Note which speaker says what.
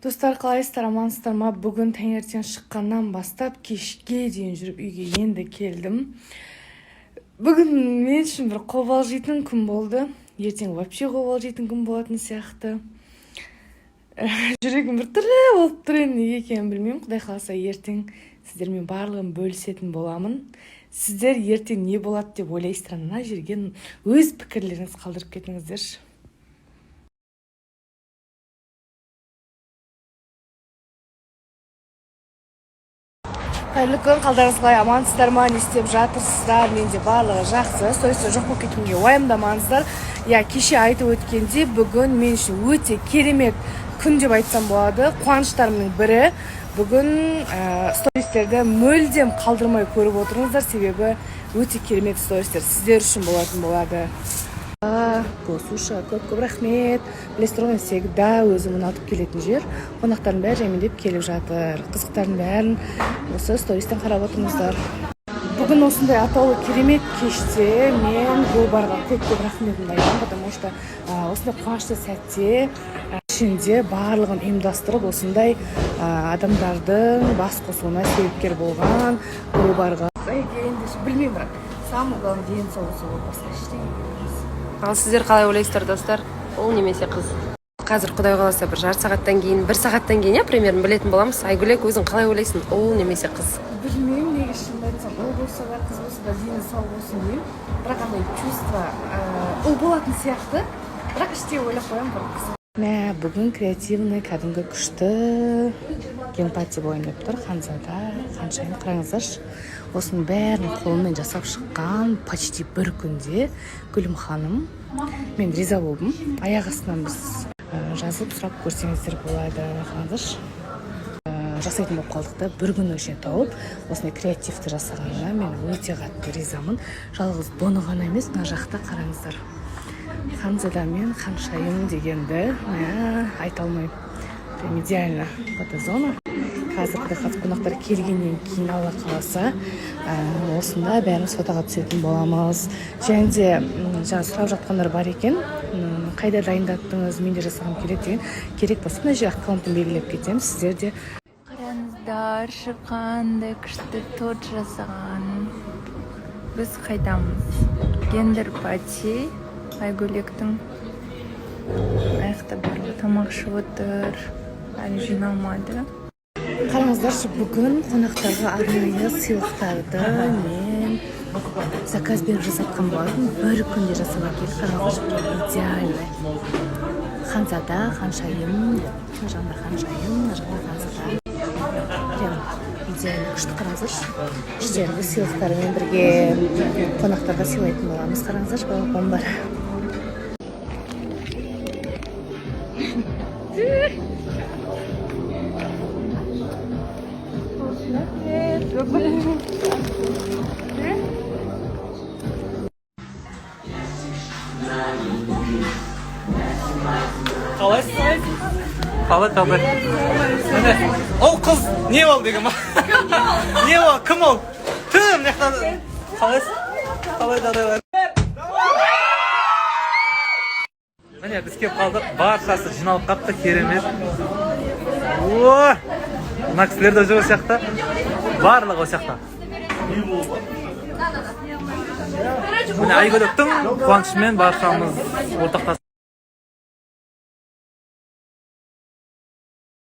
Speaker 1: Достар, қалайсыздар, амансыздар ма? Бүгін таңертең шыққаннан бастап кешке дейін жүріп үйге енді келдім. Бүгін мен үшін бір қобалжитын күн болды. Ертең вообще қобалжитын күн болатын сияқты. Жүрегім бір түрлі болып тұр, енді неге екенін білмеймін. Құдай қаласа ертең сіздермен барлығын бөлісетін боламын. Сіздер ертең не болады деп ойлайсыздар, мына жерге өз пікірлеріңізді қалдырып кетіңіздерші. Қайырлы күн, қалдарыңыз қалай, амансыздар ма, не істеп жатырсыздар? Менде барлығы жақсы, сойысы жоқ болып кеткенге уайымдамаңыздар. Кеше айтып өткенде, бүгін мен үшін өте керемет күн деп айтсам болады. Қуаныштарымның бірі. Бүгін стористерді мүлдем қалдырмай көріп отырыңыздар, себебі өте керемет стористер сіздер үшін болатын болады. Қосуша, көп рахмет. Білесіздер ғой, всегда өзім ұнатып келетін жер. Қонақтардың бәрі жаймендеп келіп жатыр. Қызықтардың бәрін осы стористен қарап отырыңыздар. Бүгін осындай атаулы керемет кеште мен Гулбарға көп рахметімді айтамын, потому что осындай қуанышты сәтте ішінде барлығын ұйымдастырып, осындай адамдардың бас қосуына себепкер болған Гулбарға. Білмеймін, бірақ самый главный ден соғысы болып басқа ештеңе.
Speaker 2: Ал сіздер қалай ойлайсыздар, достар? Ол немесе қыз? Қазір Құдай қаласа бір жарты сағаттан кейін, бір сағаттан кейін, примерно білетін боламыз. Айгүлек, өзің қалай ойлайсың? Ол немесе қыз?
Speaker 1: Білмеймін, неге шынымды айтсам, ол болса да, қыз болса да, дені сау болсын деймін. Бірақ андай чувство ол болатын сияқты. Бірақ іште ойлап қоямын бір қыз. Бүгін креативный, кәдімгі күшті гемпати ойнап тұр. Ханзада, Ханшайым, қараңыздаршы. Осының бәрін қолымен жасап шыққан почти бір күнде Гүлім ханым. Мен риза болдым. Аяқ астынан біз жазып сұрап көрсеңіздер болады. Қараңыздаршы. Жасайтын болып қалдық та, бір күн өшіне тауып, осындай креативті жасағанына мен өте қатты ризамын. Жалғыз бұны ғана емес, мына жақта қараңыздар. Ханзада мен Ханшайым дегенді айта алмаймын. Прям идеально фотозона. Қазір қонақтар келгеннен кейін Алла қаласа осында бәріміз фотоға түсетін боламыз. Және де сұрап жатқандар бар екен, қайда дайындаттыңыз, мен де жасағым келеді деген. Керек болса мына жерге аккаунтын белгілеп кетемін, сіздер де.
Speaker 3: Қараңыздар, қандай күшті торт жасаған. Біз қайдамыз? Гендер пати, Айгүлектің аяқта барлығы тамақ ішіп отыр, әлі жиналмады.
Speaker 1: Қараңыздаршы, бүгін қонақтарға арнайы сыйлықтарды мен заказбен жасатқан болатын. Бір күнде жасап әкеліп, қараңыздаршы, идеальный. Ханзада, Ханшайым, мына жағында Ханшайым, мына жағында Ханзада. Прям идеальный, күшті. Қараңыздаршы, іштерінде сыйлықтарымен бірге қонақтарға сыйлайтын боламыз. Қараңыздаршы, балапан бар.
Speaker 4: Қалай. Ол қыз не ол деген ма? Не ол, кім ол? Түм, нектады? Қалай жағдайлар? Міне, біз кеп қалдық, баршасы жиналып қапты, керемет. Мына кісілер де жүр сияқты. Барлығы сияқты. Міне, Айгүлектің қуанышымен баршамыз ортақтас.